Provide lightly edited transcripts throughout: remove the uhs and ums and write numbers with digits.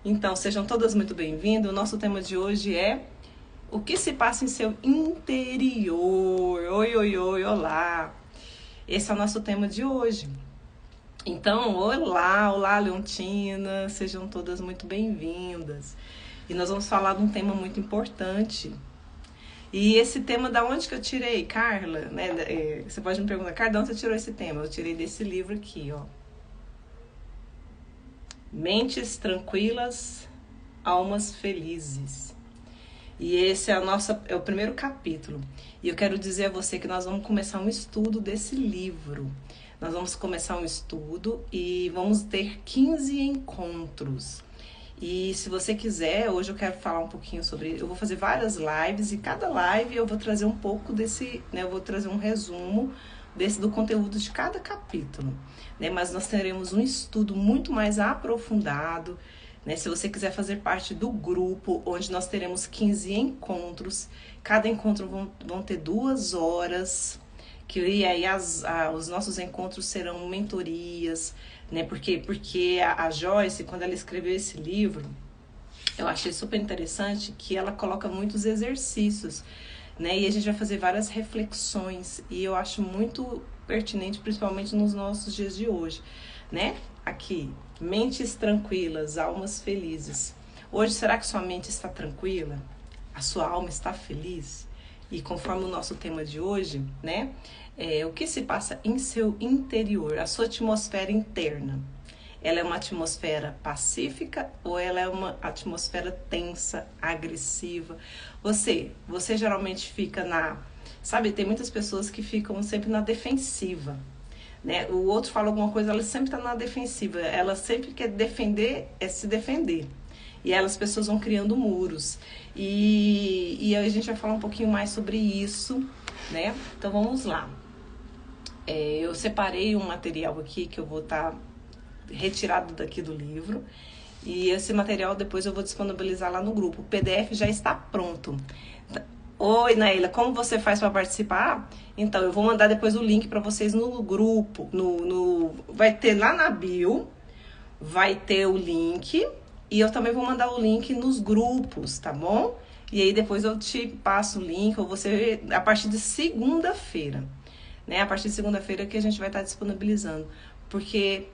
Então, sejam todas muito bem-vindas. O nosso tema de hoje é o que se passa em seu interior. Oi, oi, oi, olá. Esse é o nosso tema de hoje. Então, olá, Leontina. Sejam todas muito bem-vindas. E nós vamos falar de um tema muito importante. E esse tema, da onde que eu tirei, Carla? Você pode me perguntar, Carla, de onde você tirou esse tema? Eu tirei desse livro aqui, ó. Mentes tranquilas, almas felizes. E esse é o primeiro capítulo. E eu quero dizer a você que nós vamos começar um estudo desse livro. Nós vamos começar um estudo e vamos ter 15 encontros. E se você quiser, hoje eu quero falar um pouquinho sobre... Eu vou fazer várias lives e cada live eu vou trazer um pouco desse... Eu vou trazer um resumo do conteúdo de cada capítulo. Mas nós teremos um estudo muito mais aprofundado. Se você quiser fazer parte do grupo, onde nós teremos 15 encontros, cada encontro vão ter 2 horas, e aí os nossos encontros serão mentorias, porque a Joyce, quando ela escreveu esse livro, eu achei super interessante que ela coloca muitos exercícios, e a gente vai fazer várias reflexões, e eu acho muito pertinente, principalmente nos nossos dias de hoje, Aqui, mentes tranquilas, almas felizes. Hoje, será que sua mente está tranquila? A sua alma está feliz? E conforme o nosso tema de hoje, o que se passa em seu interior, a sua atmosfera interna? Ela é uma atmosfera pacífica ou ela é uma atmosfera tensa, agressiva? Você geralmente fica tem muitas pessoas que ficam sempre na defensiva. O outro fala alguma coisa, ela sempre está na defensiva. Ela sempre quer se defender. E as pessoas vão criando muros. E a gente vai falar um pouquinho mais sobre isso, Então vamos lá. Eu separei um material aqui que eu vou estar retirado daqui do livro. E esse material depois eu vou disponibilizar lá no grupo. O PDF já está pronto. Oi, Naila, como você faz para participar? Então, eu vou mandar depois o link para vocês no grupo. Vai ter lá na bio, vai ter o link. E eu também vou mandar o link nos grupos, tá bom? E aí depois eu te passo o link, ou você a partir de segunda-feira. A partir de segunda-feira que a gente vai estar disponibilizando. Porque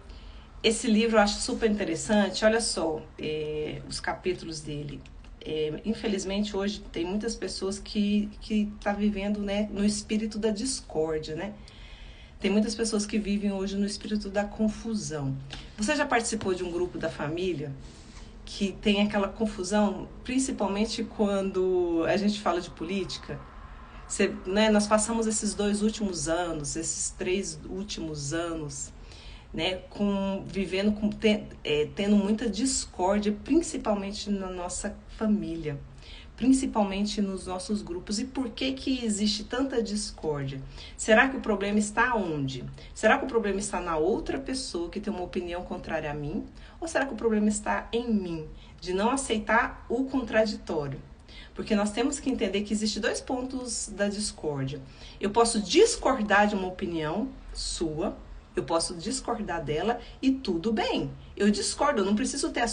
esse livro eu acho super interessante. Olha só, os capítulos dele. Infelizmente hoje tem muitas pessoas que tá vivendo no espírito da discórdia, Tem muitas pessoas que vivem hoje no espírito da confusão. Você já participou de um grupo da família que tem aquela confusão, principalmente quando a gente fala de política? Nós passamos esses 2 últimos anos, esses 3 últimos anos, tendo muita discórdia, principalmente na nossa família, principalmente nos nossos grupos. E por que existe tanta discórdia? Será que o problema está onde? Será que o problema está na outra pessoa que tem uma opinião contrária a mim? Ou será que o problema está em mim, de não aceitar o contraditório? Porque nós temos que entender que existem 2 pontos da discórdia. Eu posso discordar de uma opinião sua, eu posso discordar dela e tudo bem. Eu discordo, eu não preciso ter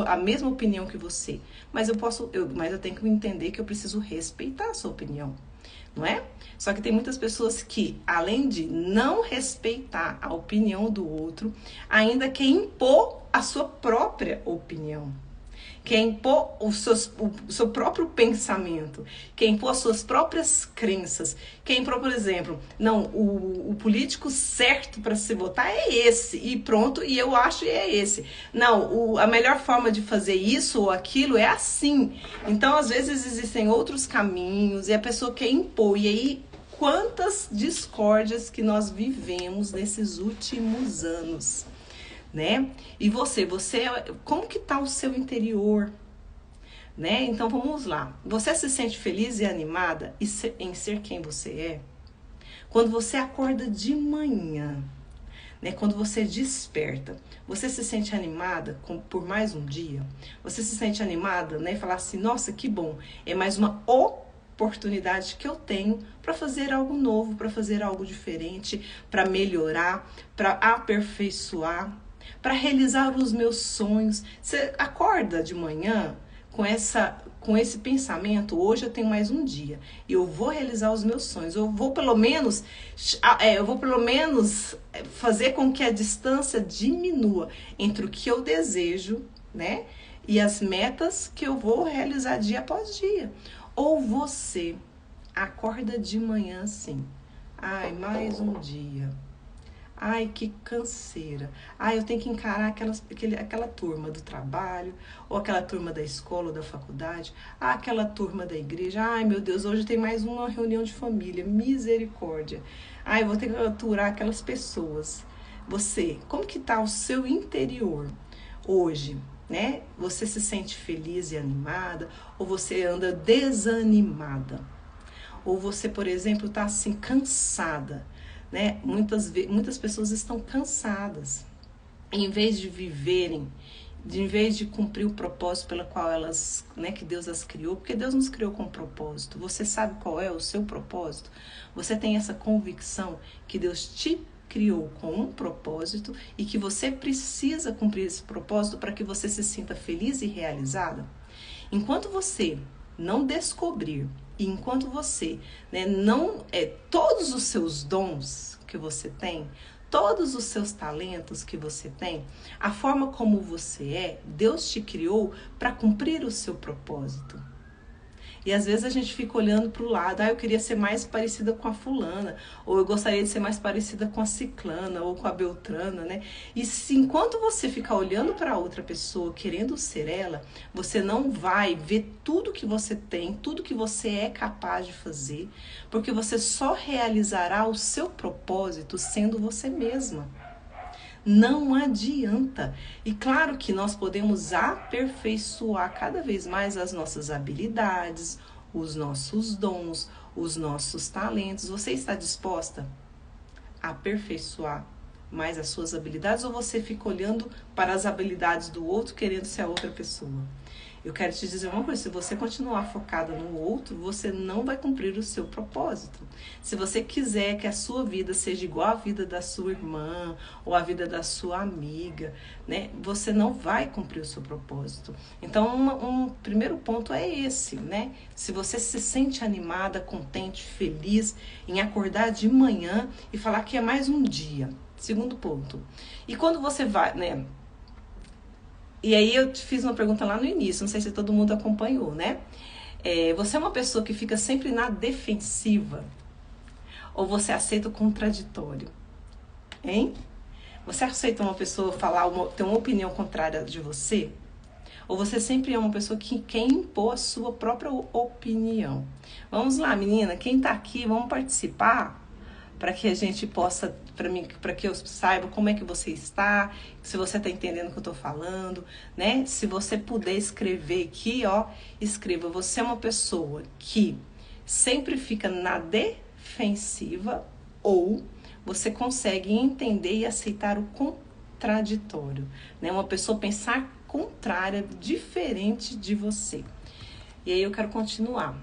a mesma opinião que você. Mas eu tenho que entender que eu preciso respeitar a sua opinião, não é? Só que tem muitas pessoas que, além de não respeitar a opinião do outro, ainda quer impor a sua própria opinião. Quer impor o seu próprio pensamento, quer impor as suas próprias crenças, quer impor, por exemplo, não, o político certo para se votar é esse, e pronto, e eu acho que é esse. Não, a melhor forma de fazer isso ou aquilo é assim. Então, às vezes, existem outros caminhos e a pessoa quer impor. E aí, quantas discórdias que nós vivemos nesses últimos anos? E você, como que tá o seu interior? Então vamos lá. Você se sente feliz e animada em ser quem você é? Quando você acorda de manhã, quando você desperta, você se sente animada por mais um dia? Você se sente animada, falar assim, nossa, que bom, é mais uma oportunidade que eu tenho para fazer algo novo, para fazer algo diferente, para melhorar, para aperfeiçoar. para realizar os meus sonhos. Você acorda de manhã com esse pensamento: hoje eu tenho mais um dia, eu vou realizar os meus sonhos, eu vou pelo menos fazer com que a distância diminua entre o que eu desejo, né, e as metas que eu vou realizar dia após dia. Ou você acorda de manhã assim: ai, mais um dia. Ai, que canseira. Ai, eu tenho que encarar aquela turma do trabalho, ou aquela turma da escola ou da faculdade, aquela turma da igreja. Ai, meu Deus, hoje tem mais uma reunião de família. Misericórdia. Ai, eu vou ter que aturar aquelas pessoas. Você, como que tá o seu interior hoje, né? Você se sente feliz e animada, ou você anda desanimada? Ou você, por exemplo, tá assim cansada? Né? Muitas pessoas estão cansadas. Em vez de viverem, em vez de cumprir o propósito pela qual elas, né, que Deus as criou, porque Deus nos criou com um propósito. Você sabe qual é o seu propósito? Você tem essa convicção que Deus te criou com um propósito e que você precisa cumprir esse propósito para que você se sinta feliz e realizada? Enquanto você não descobrir, e enquanto você, né, todos os seus dons que você tem, todos os seus talentos que você tem, a forma como você é, Deus te criou para cumprir o seu propósito. E às vezes a gente fica olhando para o lado: eu queria ser mais parecida com a fulana, ou eu gostaria de ser mais parecida com a ciclana, ou com a beltrana, né? E se enquanto você ficar olhando para outra pessoa, querendo ser ela, você não vai ver tudo que você tem, tudo que você é capaz de fazer, porque você só realizará o seu propósito sendo você mesma. Não adianta. E claro que nós podemos aperfeiçoar cada vez mais as nossas habilidades, os nossos dons, os nossos talentos. Você está disposta a aperfeiçoar mais as suas habilidades, ou você fica olhando para as habilidades do outro, querendo ser a outra pessoa? Eu quero te dizer uma coisa: se você continuar focada no outro, você não vai cumprir o seu propósito. Se você quiser que a sua vida seja igual à vida da sua irmã ou à vida da sua amiga, né, você não vai cumprir o seu propósito. Então, um primeiro ponto é esse, né? Se você se sente animada, contente, feliz em acordar de manhã e falar que é mais um dia. Segundo ponto. E quando você vai, né? E aí eu te fiz uma pergunta lá no início, não sei se todo mundo acompanhou, né? Você é uma pessoa que fica sempre na defensiva? Ou você aceita o contraditório? Hein? Você aceita uma pessoa ter uma opinião contrária de você? Ou você sempre é uma pessoa que quer impor a sua própria opinião? Vamos lá, menina, quem tá aqui, vamos participar? Para que a gente possa, para que eu saiba como é que você está, se você está entendendo o que eu estou falando, né? Se você puder escrever aqui, ó, escreva: você é uma pessoa que sempre fica na defensiva, ou você consegue entender e aceitar o contraditório, né? Uma pessoa pensar contrária, diferente de você. E aí eu quero continuar.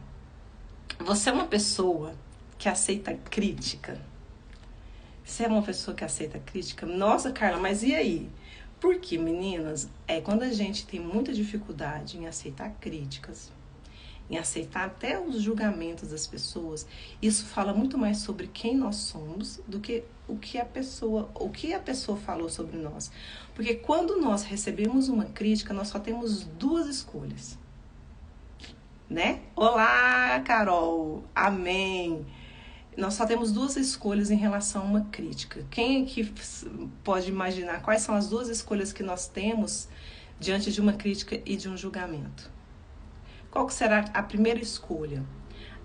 Você é uma pessoa que aceita crítica? Você é uma pessoa que aceita crítica? Nossa, Carla, mas e aí? Porque, meninas, quando a gente tem muita dificuldade em aceitar críticas, em aceitar até os julgamentos das pessoas, isso fala muito mais sobre quem nós somos do que o que a pessoa falou sobre nós. Porque quando nós recebemos uma crítica, nós só temos duas escolhas, né? Olá, Carol! Amém! Nós só temos duas escolhas em relação a uma crítica. Quem aqui pode imaginar quais são as duas escolhas que nós temos diante de uma crítica e de um julgamento? Qual que será a primeira escolha?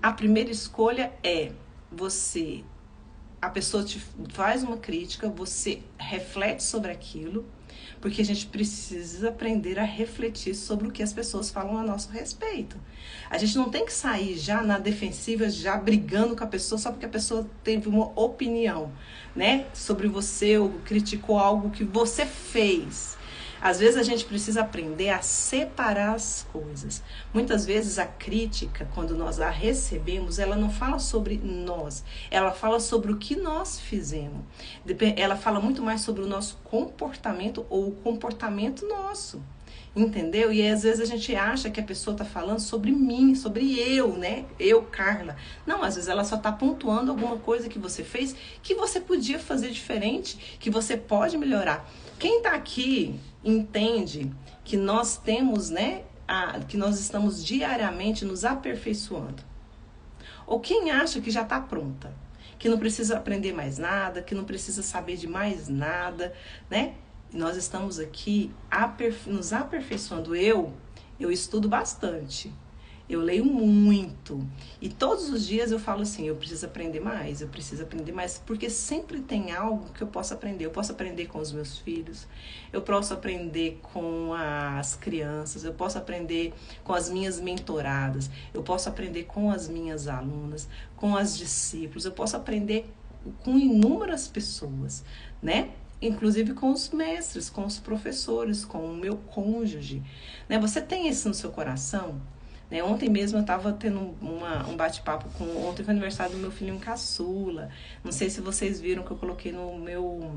A primeira escolha é a pessoa te faz uma crítica, você reflete sobre aquilo, porque a gente precisa aprender a refletir sobre o que as pessoas falam a nosso respeito. A gente não tem que sair já na defensiva, já brigando com a pessoa só porque a pessoa teve uma opinião, né, sobre você, ou criticou algo que você fez. Às vezes a gente precisa aprender a separar as coisas. Muitas vezes a crítica, quando nós a recebemos, ela não fala sobre nós, ela fala sobre o que nós fizemos. Ela fala muito mais sobre o nosso comportamento ou o comportamento nosso. Entendeu? E aí, às vezes a gente acha que a pessoa está falando sobre mim, sobre eu, né? Eu, Carla. Não, às vezes ela só está pontuando alguma coisa que você fez que você podia fazer diferente, que você pode melhorar. Quem está aqui entende que nós temos, né? Que nós estamos diariamente nos aperfeiçoando. Ou quem acha que já está pronta, que não precisa aprender mais nada, que não precisa saber de mais nada, né? Nós estamos aqui nos aperfeiçoando. Eu estudo bastante, eu leio muito e todos os dias eu falo assim, eu preciso aprender mais, porque sempre tem algo que eu posso aprender. Eu posso aprender com os meus filhos, eu posso aprender com as crianças, eu posso aprender com as minhas mentoradas, eu posso aprender com as minhas alunas, com as discípulos, eu posso aprender com inúmeras pessoas, né? Inclusive com os mestres, com os professores, com o meu cônjuge, né? Você tem isso no seu coração? Né? Ontem mesmo eu estava tendo um bate-papo ontem foi o aniversário do meu filhinho caçula, não sei se vocês viram que eu coloquei no meu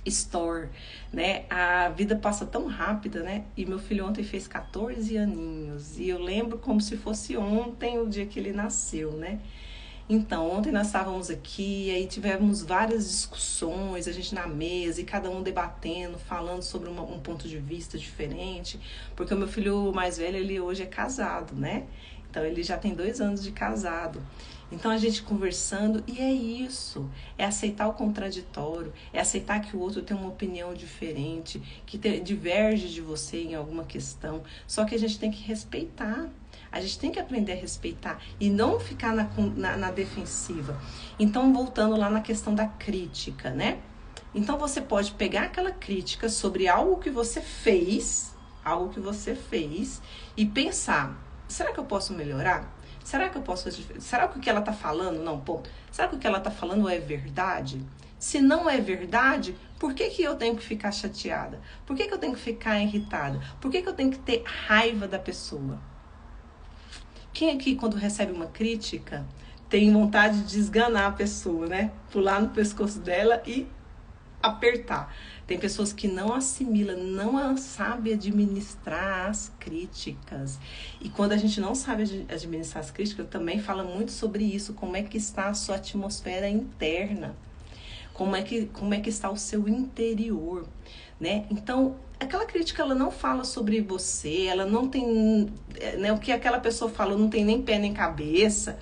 store, né? A vida passa tão rápida, né? E meu filho ontem fez 14 aninhos, e eu lembro como se fosse ontem o dia que ele nasceu, né? Então, ontem nós estávamos aqui, aí tivemos várias discussões, a gente na mesa, e cada um debatendo, falando sobre um ponto de vista diferente, porque o meu filho mais velho, ele hoje é casado, né? Então, ele já tem 2 anos de casado. Então, a gente conversando, e é isso, é aceitar o contraditório, é aceitar que o outro tem uma opinião diferente, que diverge de você em alguma questão, só que a gente tem que respeitar. A gente tem que aprender a respeitar e não ficar na defensiva. Então, voltando lá na questão da crítica, né? Então, você pode pegar aquela crítica sobre algo que você fez, e pensar, será que eu posso melhorar? Será que eu posso fazer diferente? Será que o que ela está falando, não, ponto. Será que o que ela está falando é verdade? Se não é verdade, por que eu tenho que ficar chateada? Por que eu tenho que ficar irritada? Por que eu tenho que ter raiva da pessoa? Quem aqui, quando recebe uma crítica, tem vontade de esganar a pessoa, né? Pular no pescoço dela e apertar. Tem pessoas que não assimilam, não sabem administrar as críticas. E quando a gente não sabe administrar as críticas, também fala muito sobre isso. Como é que está a sua atmosfera interna? Como é que está o seu interior, né? Então, aquela crítica, ela não fala sobre você, ela não tem, né, o que aquela pessoa fala não tem nem pé nem cabeça,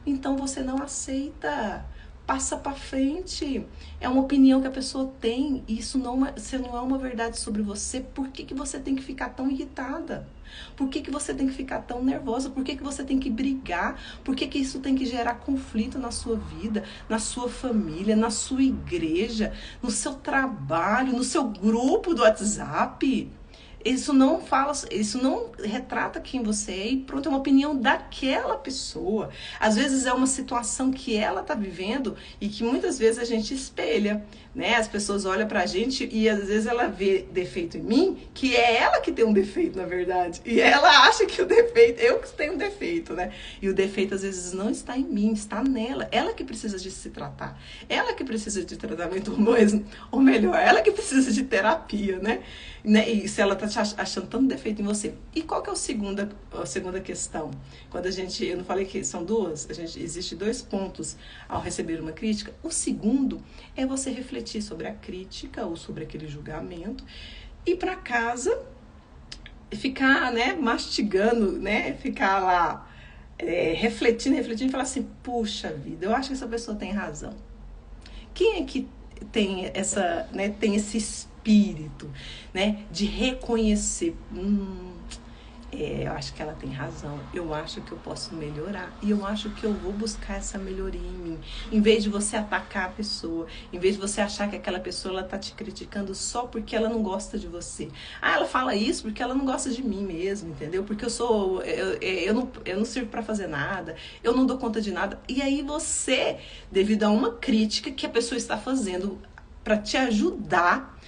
então você não aceita, passa para frente. É uma opinião que a pessoa tem, e isso não é uma verdade sobre você. Por que você tem que ficar tão irritada? Por que você tem que ficar tão nervosa? Por que você tem que brigar? Por que isso tem que gerar conflito na sua vida, na sua família, na sua igreja, no seu trabalho, no seu grupo do WhatsApp? Isso não retrata quem você é, e pronto, é uma opinião daquela pessoa. Às vezes é uma situação que ela está vivendo e que muitas vezes a gente espelha, né? As pessoas olham pra gente e às vezes ela vê defeito em mim, que é ela que tem um defeito, na verdade. E ela acha que o defeito, eu que tenho um defeito, né? E o defeito às vezes não está em mim, está nela. Ela que precisa de se tratar. Ela que precisa de tratamento, ou melhor, ela que precisa de terapia, né? E se ela tá te achando tanto defeito em você. E qual que é a segunda questão? Quando eu não falei que são duas, existe 2 pontos ao receber uma crítica. O segundo é você refletir sobre a crítica ou sobre aquele julgamento, ir para casa, ficar, né, mastigando, né, ficar lá refletindo e falar assim, puxa vida, eu acho que essa pessoa tem razão. Quem é que tem tem esse espírito, né, de reconhecer, eu acho que ela tem razão, eu acho que eu posso melhorar, e eu acho que eu vou buscar essa melhoria em mim, em vez de você atacar a pessoa, em vez de você achar que aquela pessoa ela tá te criticando só porque ela não gosta de você. Ela fala isso porque ela não gosta de mim mesmo, entendeu? Porque eu não sirvo para fazer nada, eu não dou conta de nada. E aí você, devido a uma crítica que a pessoa está fazendo para te ajudar,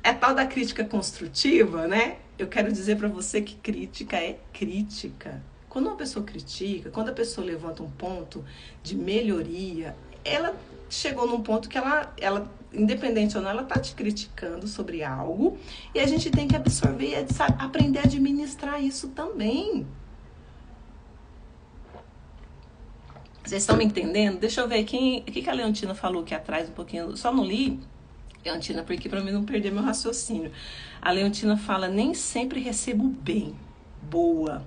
É tal da crítica construtiva, né? Eu quero dizer para você que crítica é crítica. Quando uma pessoa critica, quando a pessoa levanta um ponto de melhoria, ela chegou num ponto que ela independente ou não, ela tá te criticando sobre algo e a gente tem que absorver e aprender a administrar isso também. Vocês estão me entendendo? Deixa eu ver o que a Leontina falou aqui atrás um pouquinho. Só não li, Leontina, porque para mim não perder meu raciocínio. A Leontina fala, nem sempre recebo bem. Boa.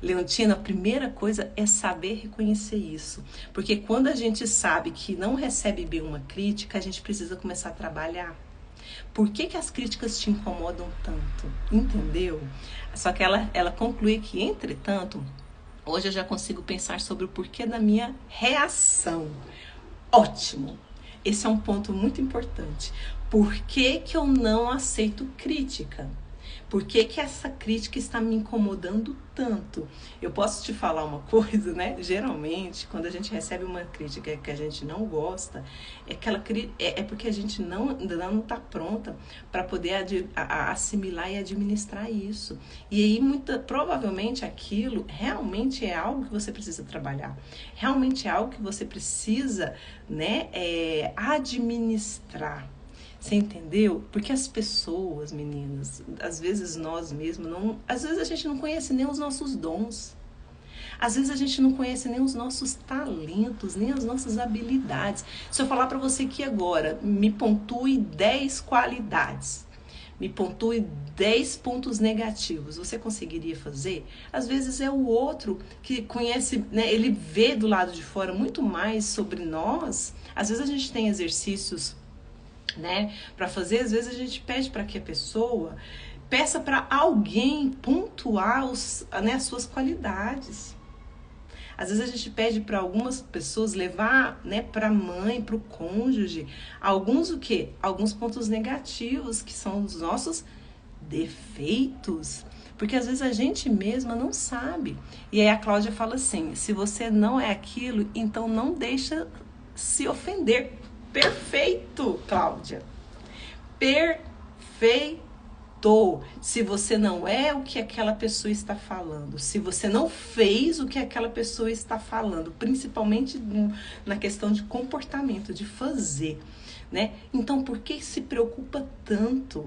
Leontina, a primeira coisa é saber reconhecer isso. Porque quando a gente sabe que não recebe bem uma crítica, a gente precisa começar a trabalhar. Por que as críticas te incomodam tanto? Entendeu? Só que ela conclui que, entretanto, hoje eu já consigo pensar sobre o porquê da minha reação. Ótimo! Esse é um ponto muito importante. Por que eu não aceito crítica? Por que essa crítica está me incomodando tanto? Eu posso te falar uma coisa, né? Geralmente, quando a gente recebe uma crítica que a gente não gosta, é porque a gente ainda não está pronta para poder assimilar e administrar isso. E aí, provavelmente, aquilo realmente é algo que você precisa trabalhar. Realmente é algo que você precisa, né, administrar. Você entendeu? Porque as pessoas, meninas, às vezes nós mesmos às vezes a gente não conhece nem os nossos dons. Às vezes a gente não conhece nem os nossos talentos, nem as nossas habilidades. Se eu falar para você que agora me pontue 10 qualidades, me pontue 10 pontos negativos, você conseguiria fazer? Às vezes é o outro que conhece, né, ele vê do lado de fora muito mais sobre nós. Às vezes a gente tem exercícios, né, para fazer, às vezes a gente pede para que a pessoa peça para alguém pontuar né, as suas qualidades. Às vezes a gente pede para algumas pessoas levar, né, para a mãe, para o cônjuge, alguns o quê? Alguns pontos negativos que são os nossos defeitos. Porque às vezes a gente mesma não sabe. E aí a Cláudia fala assim, se você não é aquilo, então não deixa se ofender. Perfeito, Cláudia. Perfeito. Se você não é o que aquela pessoa está falando, se você não fez o que aquela pessoa está falando, principalmente na questão de comportamento, de fazer, né? Então, por que se preocupa tanto?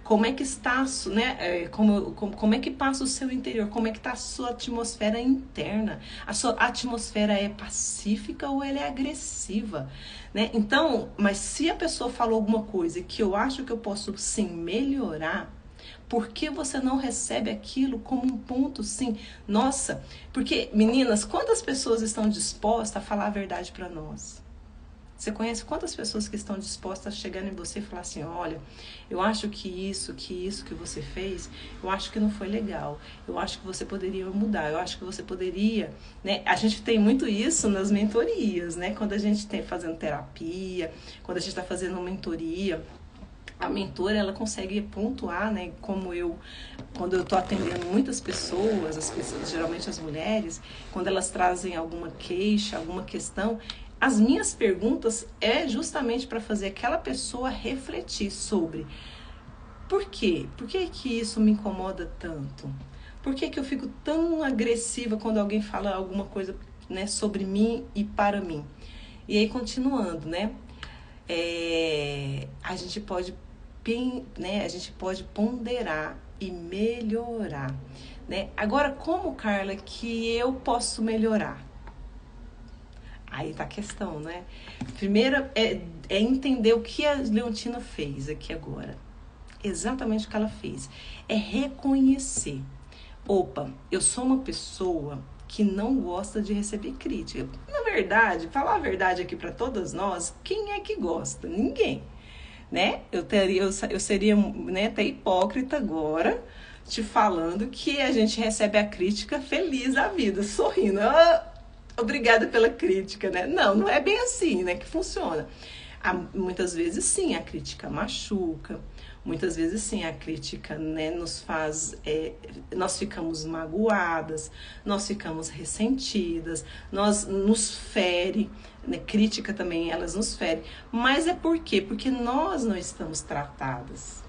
Como é que está, né? Como é que passa o seu interior? Como é que está a sua atmosfera interna? A sua atmosfera é pacífica ou ela é agressiva? Né? Então, mas se a pessoa falou alguma coisa que eu acho que eu posso sim melhorar, por que você não recebe aquilo como um ponto sim? Nossa, porque meninas, quantas pessoas estão dispostas a falar a verdade para nós? Você conhece quantas pessoas que estão dispostas a chegar em você e falar assim, olha, eu acho que isso que você fez, eu acho que não foi legal, eu acho que você poderia mudar, eu acho que você poderia, né? A gente tem muito isso nas mentorias, né? Quando a gente está fazendo terapia, quando a gente está fazendo uma mentoria, a mentora, ela consegue pontuar, né? Como quando eu estou atendendo muitas pessoas, geralmente as mulheres, quando elas trazem alguma queixa, alguma questão, as minhas perguntas é justamente para fazer aquela pessoa refletir sobre por quê? Por que isso me incomoda tanto? Por que eu fico tão agressiva quando alguém fala alguma coisa, né, sobre mim e para mim? E aí, continuando, né? A gente pode, né, a gente pode ponderar e melhorar, né? Agora, como, Carla, que eu posso melhorar? Aí tá a questão, né? Primeiro é entender o que a Leontina fez aqui agora. Exatamente o que ela fez. É reconhecer. Opa, eu sou uma pessoa que não gosta de receber crítica. Na verdade, falar a verdade aqui para todas nós, quem é que gosta? Ninguém, né? Eu seria, né, até hipócrita agora, te falando que a gente recebe a crítica feliz da vida, sorrindo. Obrigada pela crítica, né? Não é bem assim, né, que funciona. Muitas vezes, sim, a crítica machuca. Muitas vezes, sim, a crítica, né, nos faz... nós ficamos magoadas, nós ficamos ressentidas, nos fere, né? Crítica também, elas nos ferem. Mas é por quê? Porque nós não estamos tratadas.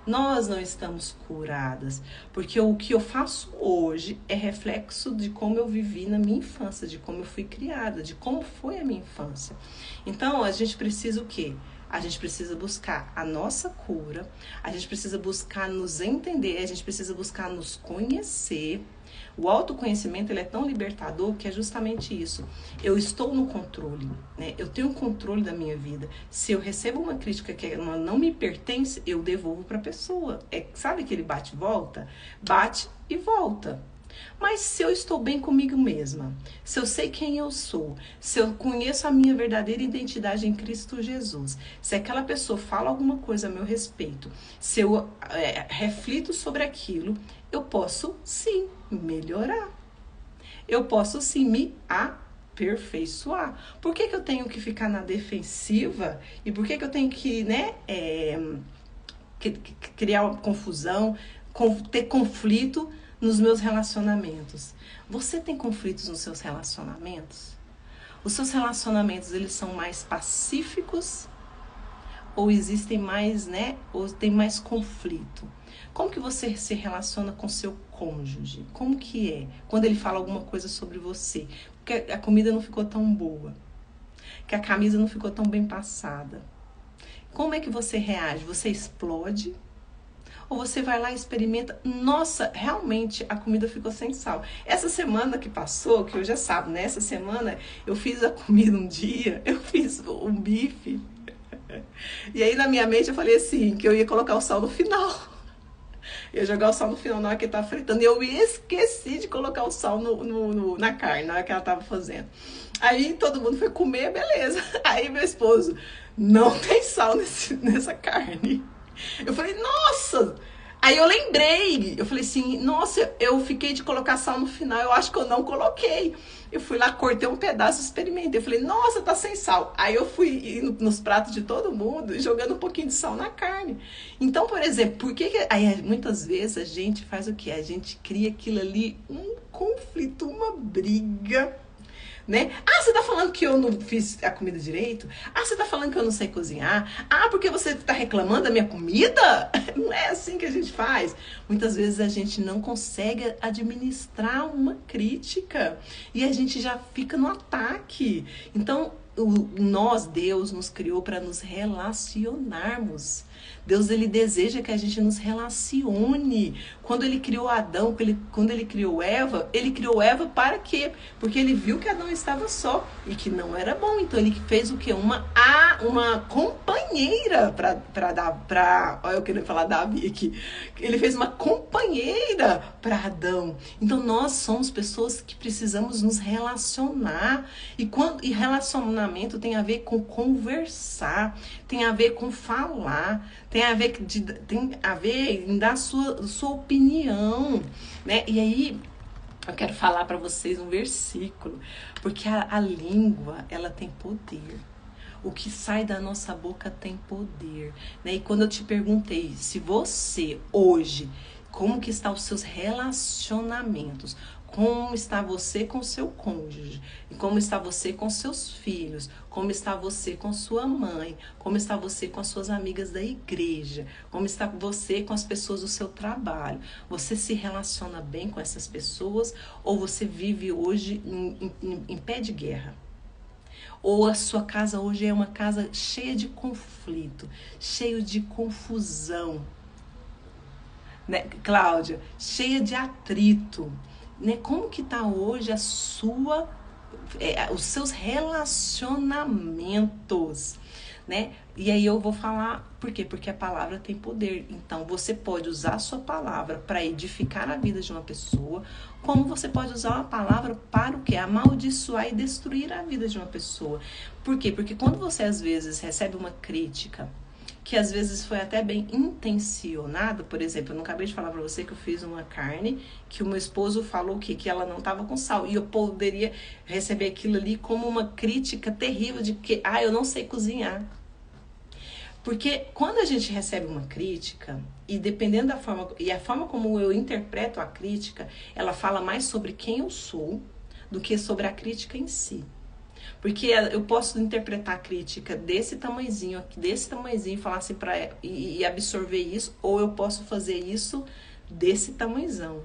Nós não estamos curadas, porque o que eu faço hoje é reflexo de como eu vivi na minha infância, de como eu fui criada, de como foi a minha infância. Então, a gente precisa o quê? A gente precisa buscar a nossa cura, a gente precisa buscar nos entender, a gente precisa buscar nos conhecer. O autoconhecimento, ele é tão libertador que é justamente isso. Eu estou no controle, né? Eu tenho o controle da minha vida. Se eu recebo uma crítica que não me pertence, eu devolvo para a pessoa. Sabe aquele bate e volta? Bate e volta. Mas se eu estou bem comigo mesma, se eu sei quem eu sou, se eu conheço a minha verdadeira identidade em Cristo Jesus, se aquela pessoa fala alguma coisa a meu respeito, se eu reflito sobre aquilo, eu posso sim melhorar. Eu posso sim me aperfeiçoar. Por que eu tenho que ficar na defensiva? E por que eu tenho que, criar uma confusão, ter conflito nos meus relacionamentos? Você tem conflitos nos seus relacionamentos? Os seus relacionamentos, eles são mais pacíficos? Ou existem mais, ou tem mais conflito? Como que você se relaciona com seu cônjuge? Como que é? Quando ele fala alguma coisa sobre você? Porque a comida não ficou tão boa. Que a camisa não ficou tão bem passada. Como é que você reage? Você explode? Ou você vai lá e experimenta, nossa, realmente a comida ficou sem sal. Essa semana que passou, que eu já sabe, né? Essa semana eu fiz a comida um dia, eu fiz um bife. E aí na minha mente eu falei assim, que eu ia colocar o sal no final. Eu ia jogar o sal no final na hora que ele tava fritando. E eu esqueci de colocar o sal na carne, na hora que ela tava fazendo. Aí todo mundo foi comer, beleza. Aí meu esposo, não tem sal nessa carne. Eu falei, nossa! Aí eu lembrei, eu falei assim, nossa, eu fiquei de colocar sal no final, eu acho que eu não coloquei. Eu fui lá, cortei um pedaço, experimentei. Eu falei, nossa, tá sem sal. Aí eu fui indo nos pratos de todo mundo e jogando um pouquinho de sal na carne. Então, por exemplo, aí muitas vezes a gente faz o quê? A gente cria aquilo ali, um conflito, uma briga, né? Ah, você tá falando que eu não fiz a comida direito? Ah, você tá falando que eu não sei cozinhar? Ah, porque você tá reclamando da minha comida? Não é assim que a gente faz. Muitas vezes a gente não consegue administrar uma crítica e a gente já fica no ataque. Então, Deus nos criou para nos relacionarmos. Deus, ele deseja que a gente nos relacione. Quando ele criou Adão, quando ele criou Eva para quê? Porque ele viu que Adão estava só e que não era bom. Então ele fez o quê? Uma companheira olha eu querendo falar Davi aqui. Ele fez uma companheira para Adão. Então nós somos pessoas que precisamos nos relacionar. E relacionamento tem a ver com conversar, tem a ver com falar, tem a ver em dar sua opinião, né? E aí eu quero falar para vocês um versículo, porque a língua, ela tem poder. O que sai da nossa boca tem poder, né? E quando eu te perguntei se você hoje, como que estão os seus relacionamentos? Como está você com seu cônjuge? E como está você com seus filhos? Como está você com sua mãe? Como está você com as suas amigas da igreja? Como está você com as pessoas do seu trabalho? Você se relaciona bem com essas pessoas ou você vive hoje em pé de guerra? Ou a sua casa hoje é uma casa cheia de conflito, cheio de confusão, né, Cláudia? Cheia de atrito. Né? Como que está hoje os seus relacionamentos, né? E aí eu vou falar, por quê? Porque a palavra tem poder. Então você pode usar a sua palavra para edificar a vida de uma pessoa, como você pode usar uma palavra para o quê? Amaldiçoar e destruir a vida de uma pessoa. Por quê? Porque quando você às vezes recebe uma crítica, que às vezes foi até bem intencionado, por exemplo, eu não acabei de falar pra você que eu fiz uma carne, que o meu esposo falou que ela não tava com sal, e eu poderia receber aquilo ali como uma crítica terrível de que, eu não sei cozinhar. Porque quando a gente recebe uma crítica, e dependendo da forma, e a forma como eu interpreto a crítica, ela fala mais sobre quem eu sou, do que sobre a crítica em si. Porque eu posso interpretar a crítica desse tamanhozinho aqui, desse tamanhozinho, falar assim e absorver isso, ou eu posso fazer isso desse tamanhozão.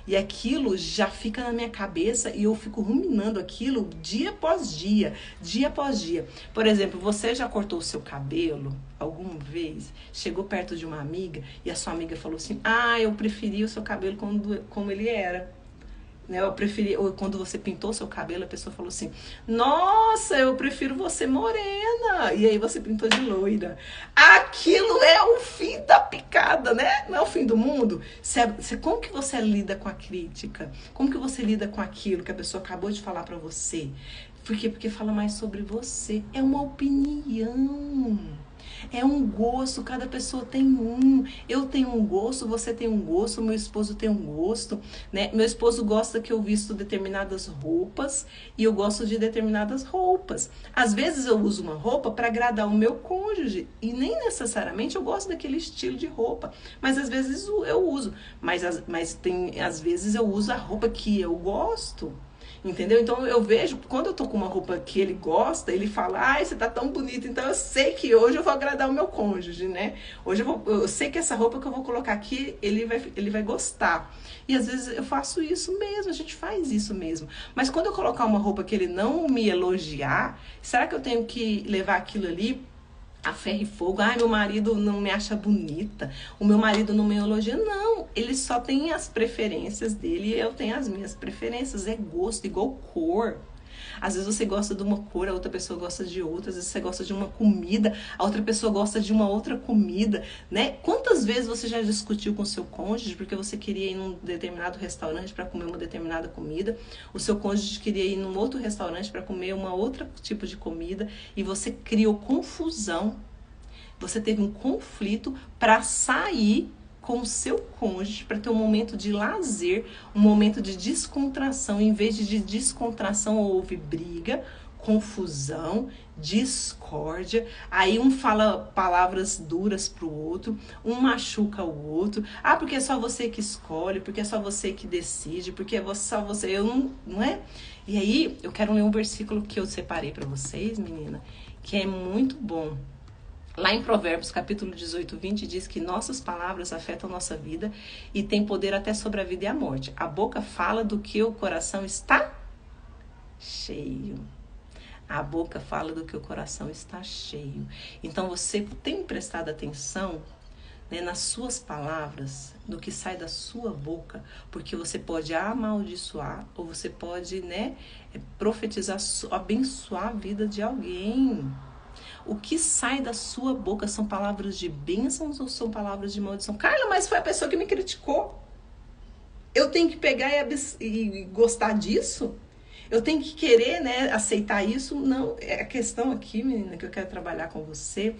E aquilo já fica na minha cabeça e eu fico ruminando aquilo dia após dia, dia após dia. Por exemplo, você já cortou o seu cabelo alguma vez? Chegou perto de uma amiga e a sua amiga falou assim: ah, eu preferi o seu cabelo como ele era. Eu preferi, ou quando você pintou seu cabelo, a pessoa falou assim: nossa, eu prefiro você morena. E aí você pintou de loira. Aquilo é o fim da picada, né? Não é o fim do mundo. Como que você lida com a crítica? Como que você lida com aquilo que a pessoa acabou de falar pra você? Por quê? Porque fala mais sobre você. É uma opinião. É um gosto, cada pessoa tem um. Eu tenho um gosto, você tem um gosto, meu esposo tem um gosto, né? Meu esposo gosta que eu visto determinadas roupas e eu gosto de determinadas roupas. Às vezes eu uso uma roupa para agradar o meu cônjuge e nem necessariamente eu gosto daquele estilo de roupa, mas às vezes eu uso. Mas às vezes eu uso a roupa que eu gosto. Entendeu? Então eu vejo, quando eu tô com uma roupa que ele gosta, ele fala: ai, você tá tão bonita, então eu sei que hoje eu vou agradar o meu cônjuge, né? Hoje eu sei que essa roupa que eu vou colocar aqui, ele vai gostar. E às vezes eu faço isso mesmo, a gente faz isso mesmo. Mas quando eu colocar uma roupa que ele não me elogiar, será que eu tenho que levar aquilo ali a ferro e fogo? Ai, meu marido não me acha bonita, o meu marido não me elogia. Não, ele só tem as preferências dele e eu tenho as minhas preferências. É gosto, igual cor. Às vezes você gosta de uma cor, a outra pessoa gosta de outra. Às vezes você gosta de uma comida, a outra pessoa gosta de uma outra comida, né? Quantas vezes você já discutiu com o seu cônjuge porque você queria ir num determinado restaurante para comer uma determinada comida, o seu cônjuge queria ir num outro restaurante para comer uma outra tipo de comida e você criou confusão, você teve um conflito para sair com o seu cônjuge, para ter um momento de lazer, um momento de descontração. Em vez de descontração, houve briga, confusão, discórdia. Aí um fala palavras duras pro outro, um machuca o outro. Ah, porque é só você que escolhe, porque é só você que decide, porque é só você. Eu não é? E aí eu quero ler um versículo que eu separei para vocês, menina, que é muito bom. Lá em Provérbios, capítulo 18, 20, diz que nossas palavras afetam nossa vida e tem poder até sobre a vida e a morte. A boca fala do que o coração está cheio. A boca fala do que o coração está cheio. Então, você tem prestado atenção, né, nas suas palavras, do que sai da sua boca, porque você pode amaldiçoar ou você pode, né, profetizar, abençoar a vida de alguém. O que sai da sua boca são palavras de bênçãos ou são palavras de maldição? Carla, mas foi a pessoa que me criticou. Eu tenho que pegar e gostar disso? Eu tenho que querer, né, aceitar isso? Não, a questão aqui, menina, que eu quero trabalhar com você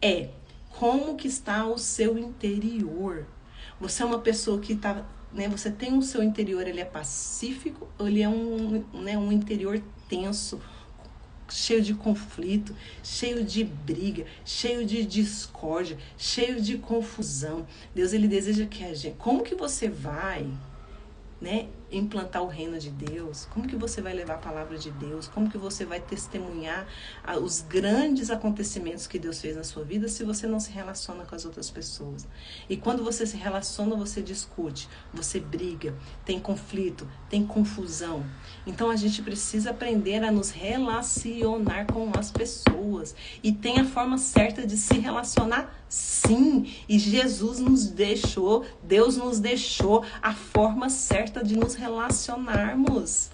é como que está o seu interior. Você é uma pessoa que está, né, você tem o seu interior, ele é pacífico ou ele é um interior tenso, cheio de conflito, cheio de briga, cheio de discórdia, cheio de confusão. Deus, ele deseja que a gente... Como que você vai, né, implantar o reino de Deus? Como que você vai levar a palavra de Deus? Como que você vai testemunhar os grandes acontecimentos que Deus fez na sua vida se você não se relaciona com as outras pessoas? E quando você se relaciona, você discute, você briga, tem conflito, tem confusão. Então a gente precisa aprender a nos relacionar com as pessoas. E tem a forma certa de se relacionar, sim. E Jesus nos deixou, Deus nos deixou a forma certa de nos relacionarmos,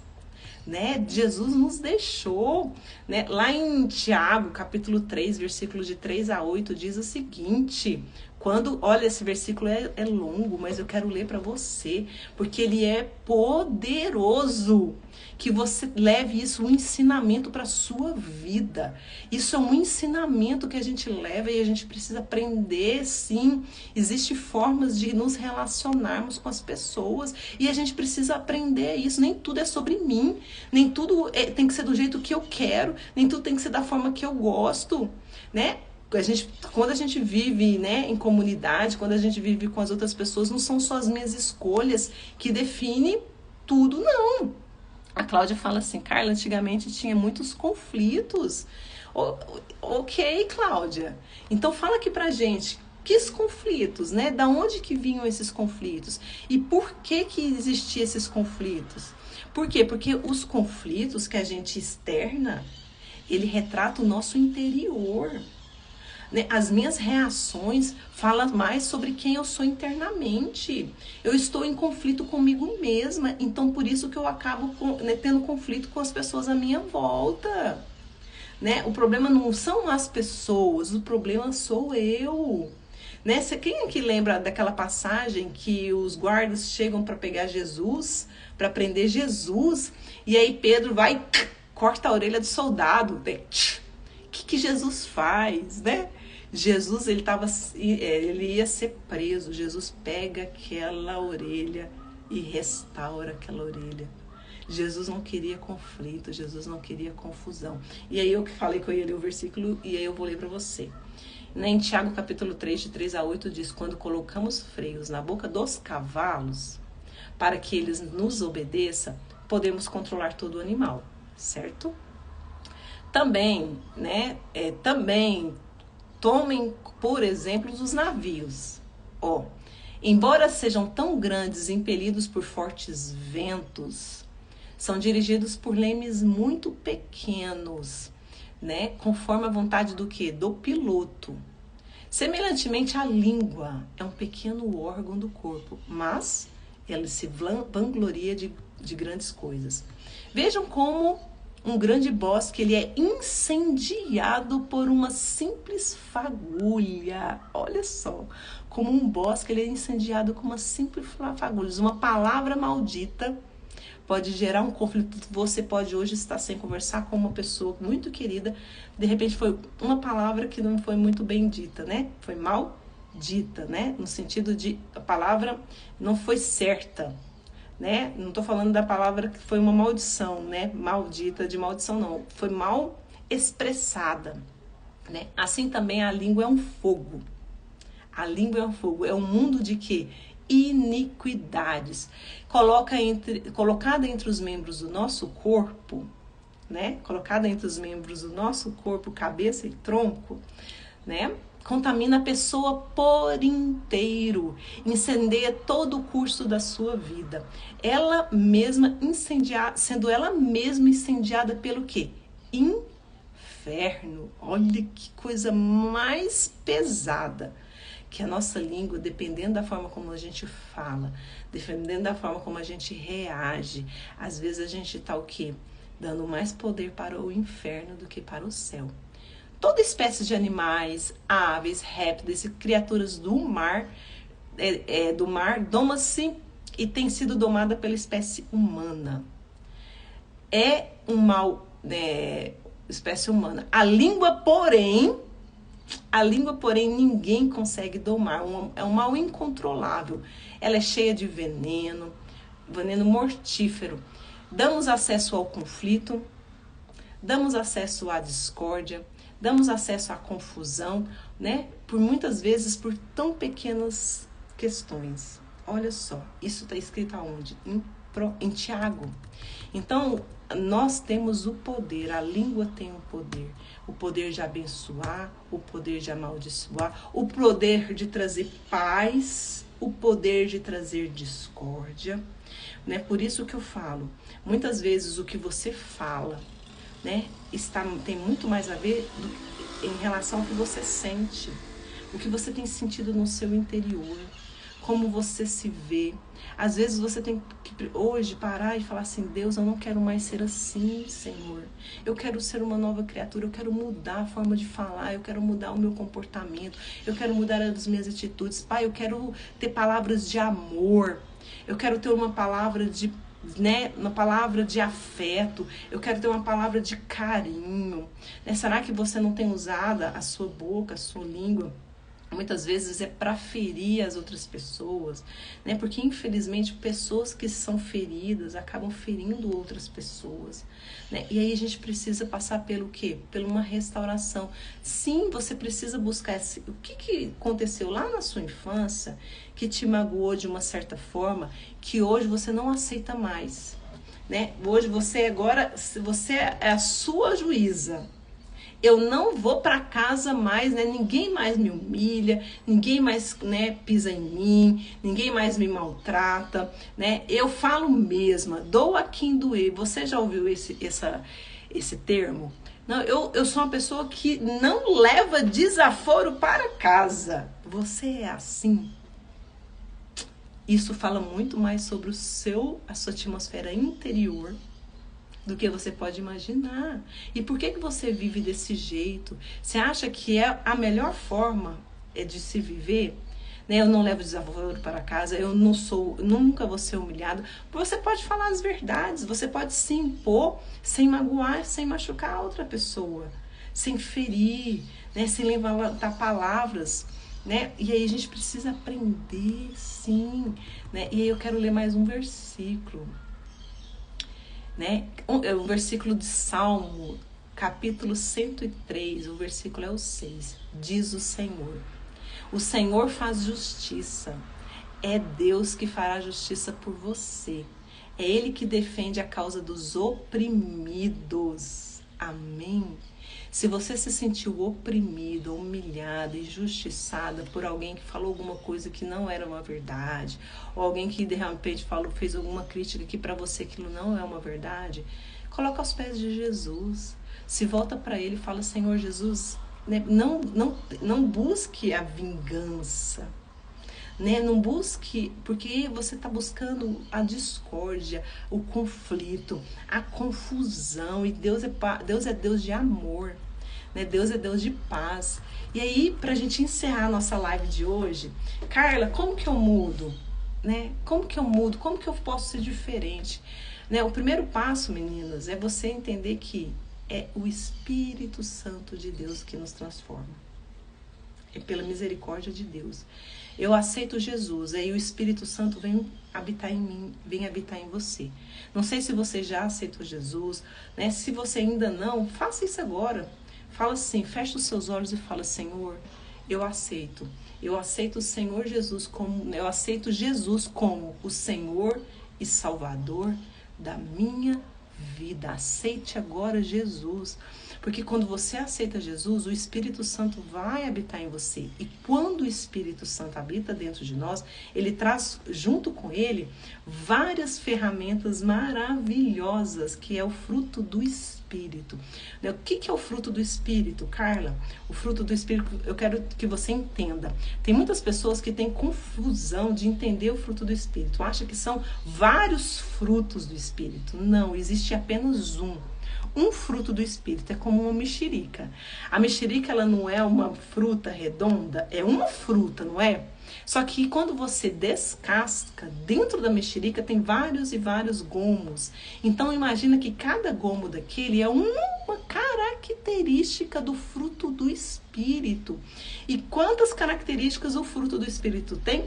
né? Jesus nos deixou, né? Lá em Tiago, capítulo 3, versículo de 3 a 8, diz o seguinte... Olha, esse versículo é longo, mas eu quero ler para você, porque ele é poderoso. Que você leve isso, um ensinamento para a sua vida. Isso é um ensinamento que a gente leva e a gente precisa aprender, sim. Existem formas de nos relacionarmos com as pessoas e a gente precisa aprender isso. Nem tudo é sobre mim, nem tudo tem que ser do jeito que eu quero, nem tudo tem que ser da forma que eu gosto, né? Quando a gente vive, né, em comunidade, quando a gente vive com as outras pessoas, não são só as minhas escolhas que definem tudo, não. A Cláudia fala assim, Carla, antigamente tinha muitos conflitos. Ok, Cláudia. Então fala aqui pra gente, que conflitos, né? Da onde que vinham esses conflitos? E por que existiam esses conflitos? Por quê? Porque os conflitos que a gente externa, ele retrata o nosso interior. Né? As minhas reações falam mais sobre quem eu sou internamente. Eu estou em conflito comigo mesma, então por isso que eu acabo tendo conflito com as pessoas à minha volta. Né? O problema não são as pessoas, o problema sou eu. Né? Quem aqui lembra daquela passagem que os guardas chegam para pegar Jesus, para prender Jesus, e aí Pedro vai, corta a orelha do soldado. Né? O que Jesus faz, né? Jesus, ele ia ser preso. Jesus pega aquela orelha e restaura aquela orelha. Jesus não queria conflito, Jesus não queria confusão. E aí eu que falei que eu ia ler o versículo, e aí eu vou ler para você. Em Tiago capítulo 3, de 3 a 8, diz, quando colocamos freios na boca dos cavalos, para que eles nos obedeçam, podemos controlar todo o animal, certo? Também, né, tomem por exemplo os navios. Embora sejam tão grandes e impelidos por fortes ventos, são dirigidos por lemes muito pequenos, né? Conforme a vontade do quê? Do piloto. Semelhantemente, a língua é um pequeno órgão do corpo, mas ela se vangloria de grandes coisas. Vejam como um grande bosque, ele é incendiado por uma simples fagulha. Olha só, como um bosque, ele é incendiado com uma simples fagulha. Uma palavra maldita pode gerar um conflito. Você pode hoje estar sem conversar com uma pessoa muito querida, de repente foi uma palavra que não foi muito bem dita, né? Foi mal dita, né? No sentido de a palavra não foi certa, né? Não estou falando da palavra que foi uma maldição, né? Maldita, de maldição não. Foi mal expressada, né? Assim também a língua é um fogo. A língua é um fogo. É um mundo de quê? Iniquidades. Colocada entre os membros do nosso corpo, né? Colocada entre os membros do nosso corpo, cabeça e tronco, né? Contamina a pessoa por inteiro, incendeia todo o curso da sua vida. Ela mesma sendo ela mesma incendiada pelo quê? Inferno. Olha que coisa mais pesada. Que a nossa língua, dependendo da forma como a gente fala, dependendo da forma como a gente reage, às vezes a gente está o quê? Dando mais poder para o inferno do que para o céu. Toda espécie de animais, aves, répteis e criaturas do mar, doma-se e tem sido domada pela espécie humana. É um mal, espécie humana. A língua, porém, ninguém consegue domar. É um mal incontrolável. Ela é cheia de veneno mortífero. Damos acesso ao conflito, damos acesso à discórdia, damos acesso à confusão, né? Por muitas vezes por tão pequenas questões. Olha só, isso está escrito aonde? Em Tiago. Então, nós temos o poder, a língua tem o poder de abençoar, o poder de amaldiçoar, o poder de trazer paz, o poder de trazer discórdia, né? Por isso que eu falo, muitas vezes o que você fala, né, tem muito mais a ver em relação ao que você sente, o que você tem sentido no seu interior, como você se vê. Às vezes você tem que hoje parar e falar assim, Deus, eu não quero mais ser assim, Senhor. Eu quero ser uma nova criatura, eu quero mudar a forma de falar, eu quero mudar o meu comportamento, eu quero mudar as minhas atitudes. Pai, eu quero ter palavras de amor, eu quero ter uma palavra uma palavra de afeto, eu quero ter uma palavra de carinho. Será que você não tem usado a sua boca, a sua língua? Muitas vezes é para ferir as outras pessoas, né? Porque infelizmente pessoas que são feridas acabam ferindo outras pessoas, né? E aí a gente precisa passar pelo quê? Por uma restauração. Sim, você precisa buscar o que aconteceu lá na sua infância que te magoou de uma certa forma, que hoje você não aceita mais. né? Hoje você é a sua juíza. Eu não vou para casa mais, né? Ninguém mais me humilha, ninguém mais, né, pisa em mim, ninguém mais me maltrata, né? Eu falo mesma, dou a quem doer. Você já ouviu esse termo? Não, eu sou uma pessoa que não leva desaforo para casa. Você é assim? Isso fala muito mais sobre a sua atmosfera interior do que você pode imaginar. E por que você vive desse jeito? Você acha que é a melhor forma de se viver? Né? Eu não levo desaforo para casa, nunca vou ser humilhado. Você pode falar as verdades, você pode se impor sem magoar, sem machucar a outra pessoa, sem ferir, né? Sem levantar palavras. Né? E aí a gente precisa aprender, sim. Né? E aí eu quero ler mais um versículo. Né? O versículo de Salmo, capítulo 103, o versículo é o 6. Diz o Senhor faz justiça. É Deus que fará justiça por você. É Ele que defende a causa dos oprimidos. Amém? Se você se sentiu oprimido, humilhada, injustiçada por alguém que falou alguma coisa que não era uma verdade, ou alguém que de repente fez alguma crítica que para você aquilo não é uma verdade, coloca aos pés de Jesus. Se volta para Ele e fala: Senhor Jesus, né, não busque a vingança. Né? Não busque, porque você está buscando a discórdia, o conflito, a confusão. E Deus é Deus de amor, né? Deus é Deus de paz. E aí, para a gente encerrar a nossa live de hoje, Carla, como que eu mudo? Né? Como que eu mudo? Como que eu posso ser diferente? Né? O primeiro passo, meninas, é você entender que é o Espírito Santo de Deus que nos transforma. É pela misericórdia de Deus. Eu aceito Jesus, aí o Espírito Santo vem habitar em mim, vem habitar em você. Não sei se você já aceitou Jesus, né? Se você ainda não, faça isso agora. Fala assim, fecha os seus olhos e fala: Senhor, eu aceito. Eu aceito o Senhor Jesus eu aceito Jesus como o Senhor e Salvador da minha vida. Aceite agora Jesus. Porque quando você aceita Jesus, o Espírito Santo vai habitar em você. E quando o Espírito Santo habita dentro de nós, ele traz junto com ele várias ferramentas maravilhosas, que é o fruto do Espírito. O que é o fruto do Espírito, Carla? O fruto do Espírito, eu quero que você entenda. Tem muitas pessoas que têm confusão de entender o fruto do Espírito. Acham que são vários frutos do Espírito. Não, existe apenas um. Um fruto do Espírito é como uma mexerica. A mexerica, ela não é uma fruta redonda, é uma fruta, não é? Só que quando você descasca, dentro da mexerica tem vários e vários gomos. Então imagina que cada gomo daquele é uma característica do fruto do Espírito. E quantas características o fruto do Espírito tem?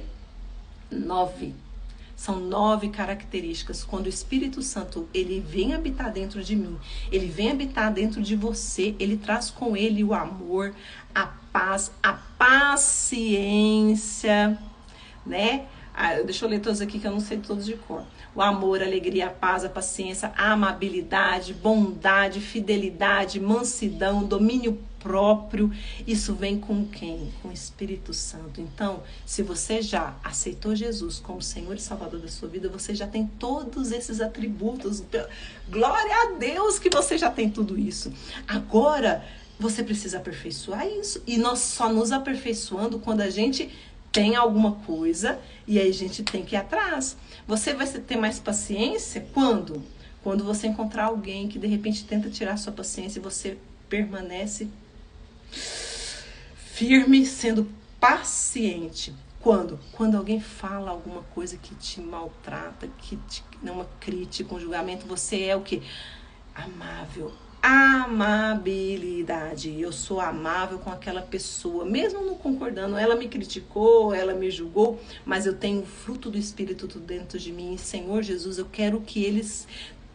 9. São 9 características. Quando o Espírito Santo, ele vem habitar dentro de mim, ele vem habitar dentro de você, ele traz com ele o amor, a paz, a paciência, né? Deixa eu ler todos aqui que eu não sei todos de cor. O amor, a alegria, a paz, a paciência, a amabilidade, bondade, fidelidade, mansidão, domínio próprio. Isso vem com quem? Com o Espírito Santo. Então, se você já aceitou Jesus como Senhor e Salvador da sua vida, você já tem todos esses atributos. Glória a Deus que você já tem tudo isso. Agora, você precisa aperfeiçoar isso. E nós só nos aperfeiçoando quando a gente tem alguma coisa e aí a gente tem que ir atrás. Você vai ter mais paciência quando? Quando você encontrar alguém que de repente tenta tirar sua paciência e você permanece firme, sendo paciente. Quando? Quando alguém fala alguma coisa que te maltrata, que te dá uma crítica, um julgamento, você é o quê? Amável. Amabilidade. Eu sou amável com aquela pessoa, mesmo não concordando. Ela me criticou, ela me julgou, mas eu tenho o fruto do Espírito dentro de mim. Senhor Jesus, eu quero que eles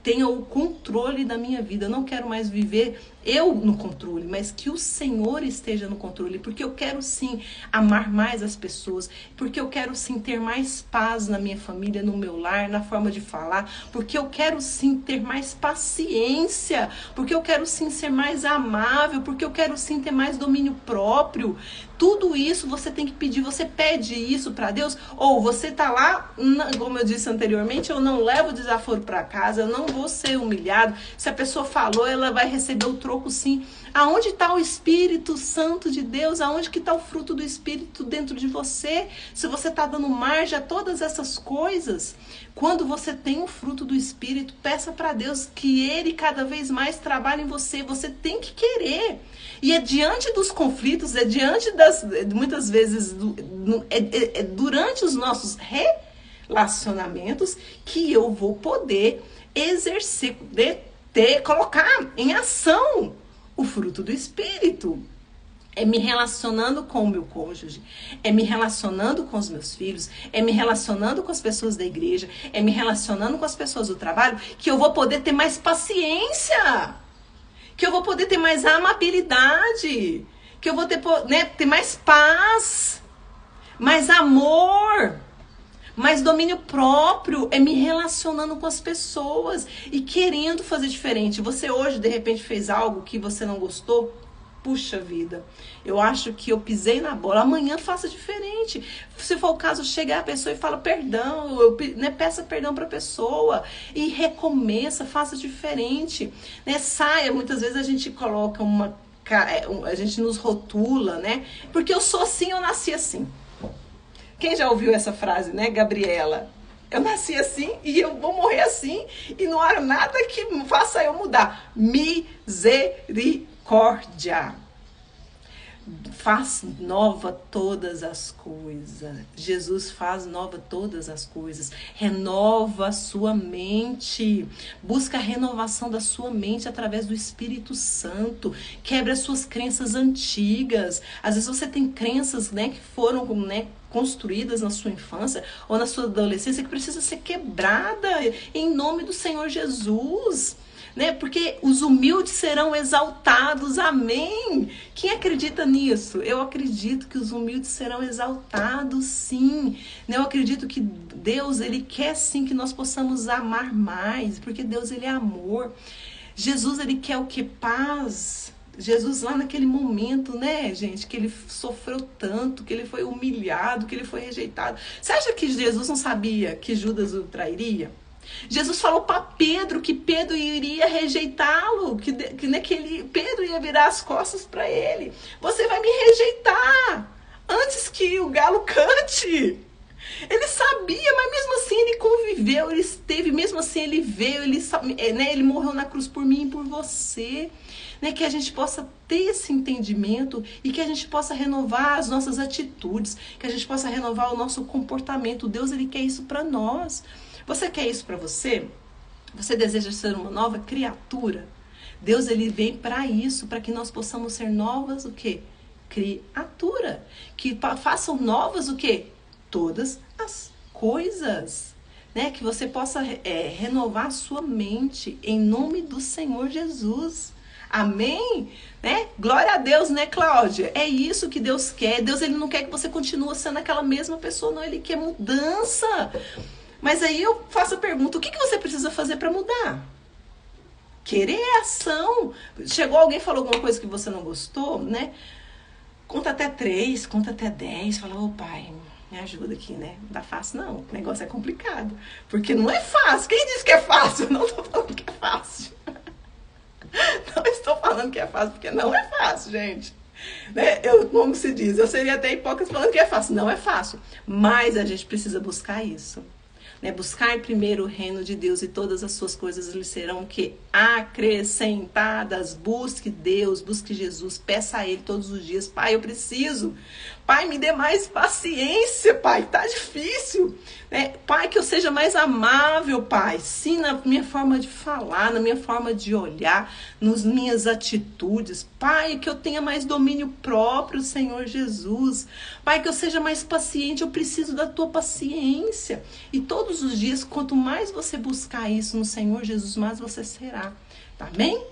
tenham o controle da minha vida. Eu não quero mais viver eu no controle, mas que o Senhor esteja no controle, porque eu quero sim amar mais as pessoas, porque eu quero sim ter mais paz na minha família, no meu lar, na forma de falar, porque eu quero sim ter mais paciência, porque eu quero sim ser mais amável, porque eu quero sim ter mais domínio próprio. Tudo isso você tem que pedir, você pede isso para Deus, ou você tá lá, como eu disse anteriormente, eu não levo o desaforo para casa, eu não vou ser humilhado. Se a pessoa falou, ela vai receber o troco sim. Aonde está o Espírito Santo de Deus? Aonde que está o fruto do Espírito dentro de você? Se você está dando margem a todas essas coisas, quando você tem o fruto do Espírito, peça para Deus que Ele cada vez mais trabalhe em você. Você tem que querer. E é diante dos conflitos, é diante das, muitas vezes, durante os nossos relacionamentos que eu vou poder exercer, colocar em ação o fruto do Espírito. É me relacionando com o meu cônjuge, é me relacionando com os meus filhos, é me relacionando com as pessoas da igreja, é me relacionando com as pessoas do trabalho, que eu vou poder ter mais paciência, que eu vou poder ter mais amabilidade, que eu vou ter, né, ter mais paz, mais amor, mais domínio próprio. É me relacionando com as pessoas e querendo fazer diferente. Você hoje, de repente, fez algo que você não gostou? Puxa vida, eu acho que eu pisei na bola, amanhã faça diferente. Se for o caso, chegar a pessoa e fala perdão, peça perdão para a pessoa e recomeça, faça diferente. Né? Saia, muitas vezes a gente coloca a gente nos rotula, né? Porque eu sou assim, eu nasci assim. Quem já ouviu essa frase, né, Gabriela? Eu nasci assim e eu vou morrer assim e não há nada que faça eu mudar. Misericórdia. Faz nova todas as coisas. Jesus faz nova todas as coisas. Renova a sua mente. Busca a renovação da sua mente através do Espírito Santo. Quebra as suas crenças antigas. Às vezes você tem crenças, né, que foram, né, construídas na sua infância ou na sua adolescência que precisa ser quebrada em nome do Senhor Jesus. Né? Porque os humildes serão exaltados, amém? Quem acredita nisso? Eu acredito que os humildes serão exaltados, sim. Eu acredito que Deus, Ele quer sim que nós possamos amar mais, porque Deus, Ele é amor. Jesus, Ele quer o que? Paz. Jesus lá naquele momento, né, gente, que Ele sofreu tanto, que Ele foi humilhado, que Ele foi rejeitado. Você acha que Jesus não sabia que Judas o trairia? Jesus falou para Pedro que Pedro iria rejeitá-lo, que Pedro ia virar as costas para ele. Você vai me rejeitar antes que o galo cante. Ele sabia, mas mesmo assim ele conviveu, ele esteve, mesmo assim ele veio, ele morreu na cruz por mim e por você. Né, que a gente possa ter esse entendimento e que a gente possa renovar as nossas atitudes, que a gente possa renovar o nosso comportamento. Deus, Ele quer isso para nós. Você quer isso para você? Você deseja ser uma nova criatura? Deus, Ele vem para isso, para que nós possamos ser novas o quê? Criatura. Que façam novas o quê? Todas as coisas. Né? Que você possa renovar a sua mente em nome do Senhor Jesus. Amém? Né? Glória a Deus, né, Cláudia? É isso que Deus quer. Deus, Ele não quer que você continue sendo aquela mesma pessoa, não. Ele quer mudança. Mas aí eu faço a pergunta, o que você precisa fazer para mudar? Querer é ação. Chegou alguém e falou alguma coisa que você não gostou, né? Conta até 3, conta até 10. Fala, ô pai, me ajuda aqui, né? Não dá fácil não, o negócio é complicado. Porque não é fácil. Quem disse que é fácil? Eu não estou falando que é fácil. Não estou falando que é fácil, porque não é fácil, gente. Né? Como se diz, eu seria até hipócrita falando que é fácil. Não é fácil. Mas a gente precisa buscar isso. Né? Buscar primeiro o reino de Deus e todas as suas coisas lhe serão o quê? Acrescentadas. Busque Deus, busque Jesus, peça a Ele todos os dias. Pai, eu preciso. Pai, me dê mais paciência, Pai, tá difícil. Né? Pai, que eu seja mais amável, Pai. Sim, na minha forma de falar, na minha forma de olhar, nas minhas atitudes. Pai, que eu tenha mais domínio próprio, Senhor Jesus. Pai, que eu seja mais paciente, eu preciso da tua paciência. E todos os dias, quanto mais você buscar isso no Senhor Jesus, mais você será. Tá bem?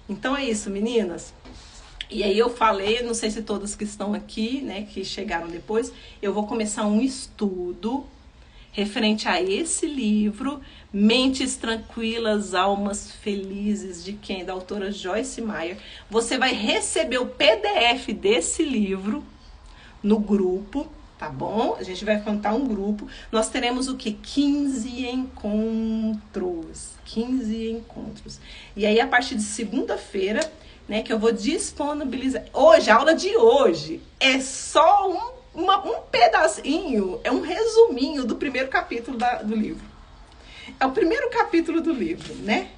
Então é isso, meninas. E aí eu falei, não sei se todas que estão aqui, né, que chegaram depois, eu vou começar um estudo referente a esse livro, Mentes Tranquilas, Almas Felizes, de quem? Da autora Joyce Meyer. Você vai receber o PDF desse livro no grupo, tá bom? A gente vai montar um grupo. Nós teremos o quê? 15 encontros. 15 encontros. E aí, a partir de segunda-feira, né, que eu vou disponibilizar. Hoje, a aula de hoje é só um pedacinho, é um resuminho do primeiro capítulo do livro. É o primeiro capítulo do livro, né?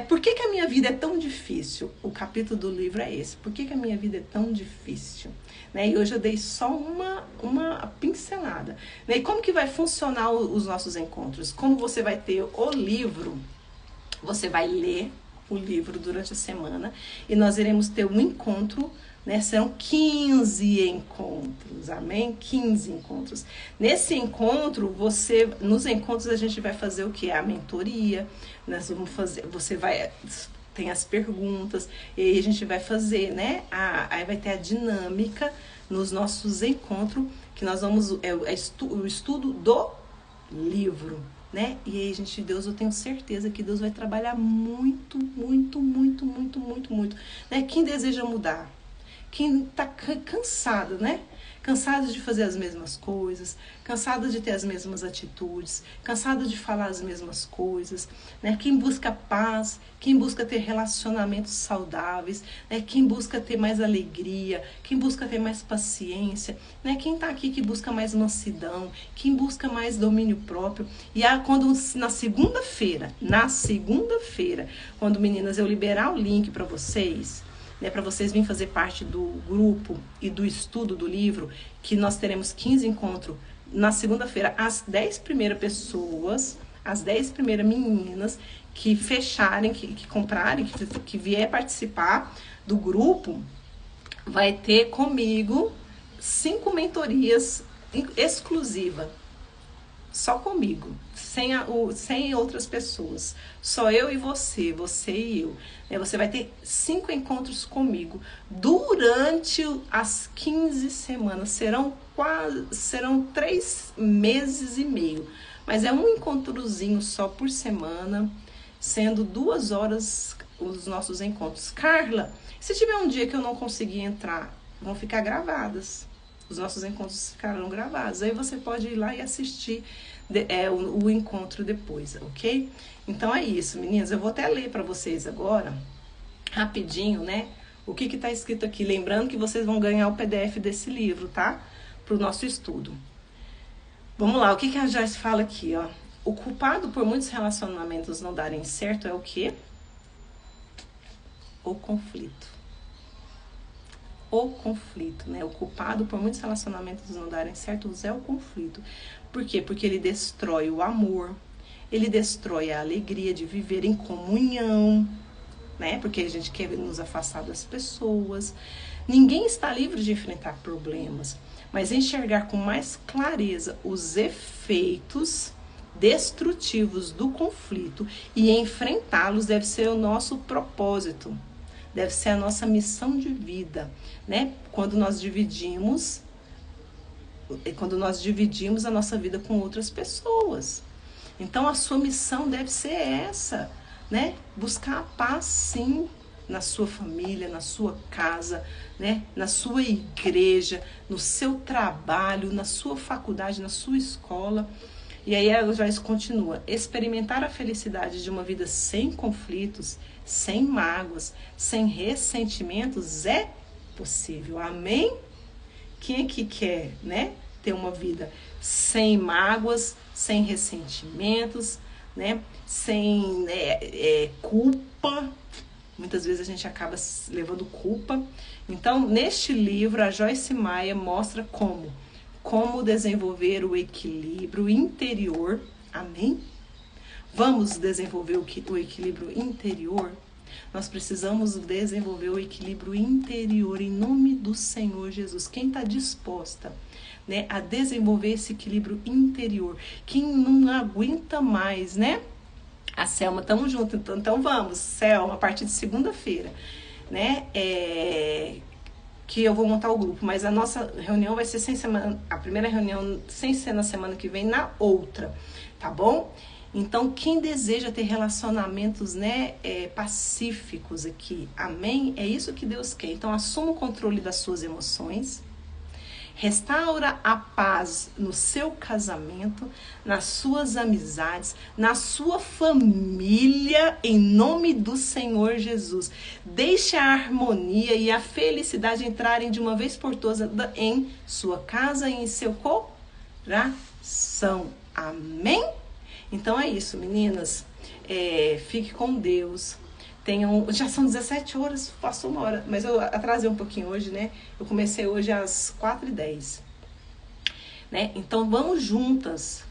Por que a minha vida é tão difícil? O capítulo do livro é esse. Por que a minha vida é tão difícil? E hoje eu dei só uma pincelada. E como que vai funcionar os nossos encontros? Como você vai ter o livro, você vai ler o livro durante a semana e nós iremos ter um encontro, né? Serão 15 encontros, amém? 15 encontros. Nesse encontro, nos encontros a gente vai fazer o que? A mentoria, nós vamos fazer, tem as perguntas, e aí a gente vai fazer, né? Aí vai ter a dinâmica nos nossos encontros, que nós vamos, o estudo do livro, né? E aí, gente, Deus, eu tenho certeza que Deus vai trabalhar muito, muito, muito, muito, muito, muito, né? Quem deseja mudar, quem tá cansado, né? Cansado de fazer as mesmas coisas, cansado de ter as mesmas atitudes, cansado de falar as mesmas coisas, né? Quem busca paz, quem busca ter relacionamentos saudáveis, né? Quem busca ter mais alegria, quem busca ter mais paciência, né? Quem tá aqui que busca mais mansidão, quem busca mais domínio próprio. E quando na segunda-feira, quando, meninas, eu liberar o link para vocês, né, para vocês virem fazer parte do grupo e do estudo do livro, que nós teremos 15 encontros na segunda-feira. As 10 primeiras pessoas, as 10 primeiras meninas que fecharem, que comprarem, que vier participar do grupo, vai ter comigo 5 mentorias exclusivas. Só comigo, sem outras pessoas. Só eu e você e eu. Você vai ter 5 encontros comigo durante as 15 semanas. Serão 3 meses e meio. Mas é um encontrozinho só por semana, sendo 2 horas os nossos encontros. Carla, se tiver um dia que eu não conseguir entrar, vão ficar gravadas. Os nossos encontros ficarão gravados. Aí você pode ir lá e assistir o encontro depois, ok? Então é isso, meninas. Eu vou até ler para vocês agora, rapidinho, né? O que está escrito aqui. Lembrando que vocês vão ganhar o PDF desse livro, tá? Para o nosso estudo. Vamos lá, o que a Joyce fala aqui, ó? O culpado por muitos relacionamentos não darem certo é o quê? O conflito. O conflito, né? O culpado por muitos relacionamentos não darem certo é o conflito. Por quê? Porque ele destrói o amor, ele destrói a alegria de viver em comunhão, né? Porque a gente quer nos afastar das pessoas. Ninguém está livre de enfrentar problemas, mas enxergar com mais clareza os efeitos destrutivos do conflito e enfrentá-los deve ser o nosso propósito. Deve ser a nossa missão de vida, né? Quando nós dividimos a nossa vida com outras pessoas. Então, a sua missão deve ser essa, né? Buscar a paz, sim, na sua família, na sua casa, né? Na sua igreja, no seu trabalho, na sua faculdade, na sua escola. E aí a Joyce continua. Experimentar a felicidade de uma vida sem conflitos, sem mágoas, sem ressentimentos é possível. Amém? Quem é que quer, né, ter uma vida sem mágoas, sem ressentimentos, né, sem culpa? Muitas vezes a gente acaba levando culpa. Então, neste livro, a Joyce Meyer mostra como desenvolver o equilíbrio interior. Amém? Vamos desenvolver o equilíbrio interior? Nós precisamos desenvolver o equilíbrio interior em nome do Senhor Jesus. Quem está disposta, né, a desenvolver esse equilíbrio interior? Quem não aguenta mais, né, A Selma, tamo junto. Então vamos, Selma, a partir de segunda-feira, né? Que eu vou montar o grupo, mas a nossa reunião vai ser sem semana, a primeira reunião sem ser na semana que vem, na outra, tá bom? Então, quem deseja ter relacionamentos, né, pacíficos aqui, amém? É isso que Deus quer. Então, assuma o controle das suas emoções, restaura a paz no seu casamento, nas suas amizades, na sua família, em nome do Senhor Jesus. Deixe a harmonia e a felicidade entrarem de uma vez por todas em sua casa e em seu coração. Amém? Então é isso, meninas. Fique com Deus. Já são 17 horas, passou uma hora, mas eu atrasei um pouquinho hoje, né? Eu comecei hoje às 4h10, né? Então vamos juntas.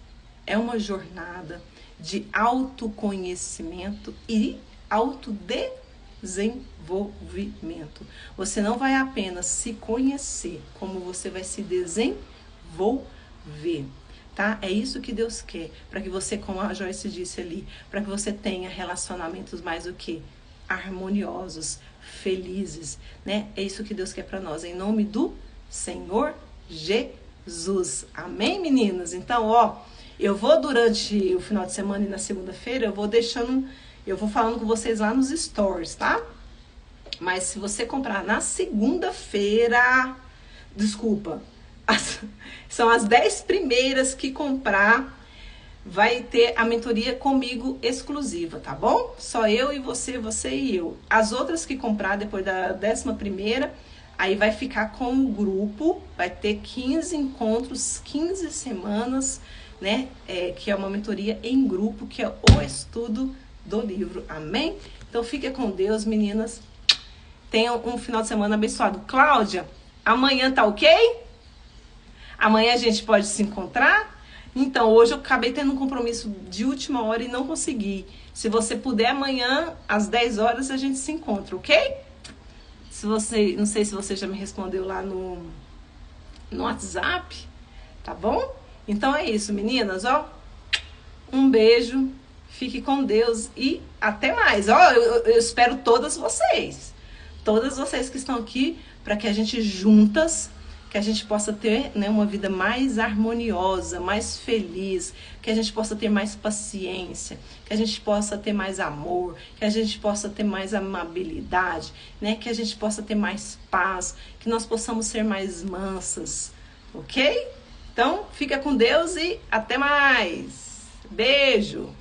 É uma jornada de autoconhecimento e autodesenvolvimento. Você não vai apenas se conhecer, como você vai se desenvolver. Tá? É isso que Deus quer, para que você, como a Joyce disse ali, para que você tenha relacionamentos mais o que? Harmoniosos, felizes, né? É isso que Deus quer para nós, em nome do Senhor Jesus. Amém, meninas? Então, eu vou durante o final de semana e na segunda-feira, eu vou falando com vocês lá nos stories, tá? Mas se você comprar na segunda-feira, desculpa, são as 10 primeiras que comprar, vai ter a mentoria comigo exclusiva, tá bom? Só eu e você e eu. As outras que comprar depois da 11ª, aí vai ficar com o grupo, vai ter 15 encontros, 15 semanas, né? Que é uma mentoria em grupo, que é o estudo do livro, amém? Então fique com Deus, meninas. Tenham um final de semana abençoado. Cláudia, amanhã tá ok? Amanhã a gente pode se encontrar? Então, hoje eu acabei tendo um compromisso de última hora e não consegui. Se você puder, amanhã, às 10 horas, a gente se encontra, ok? Não sei se você já me respondeu lá no WhatsApp, tá bom? Então é isso, meninas, um beijo, fique com Deus e até mais. Eu espero todas vocês que estão aqui, para que a gente juntas, que a gente possa ter, né, uma vida mais harmoniosa, mais feliz, que a gente possa ter mais paciência, que a gente possa ter mais amor, que a gente possa ter mais amabilidade, né, que a gente possa ter mais paz, que nós possamos ser mais mansas, ok? Então, fica com Deus e até mais! Beijo!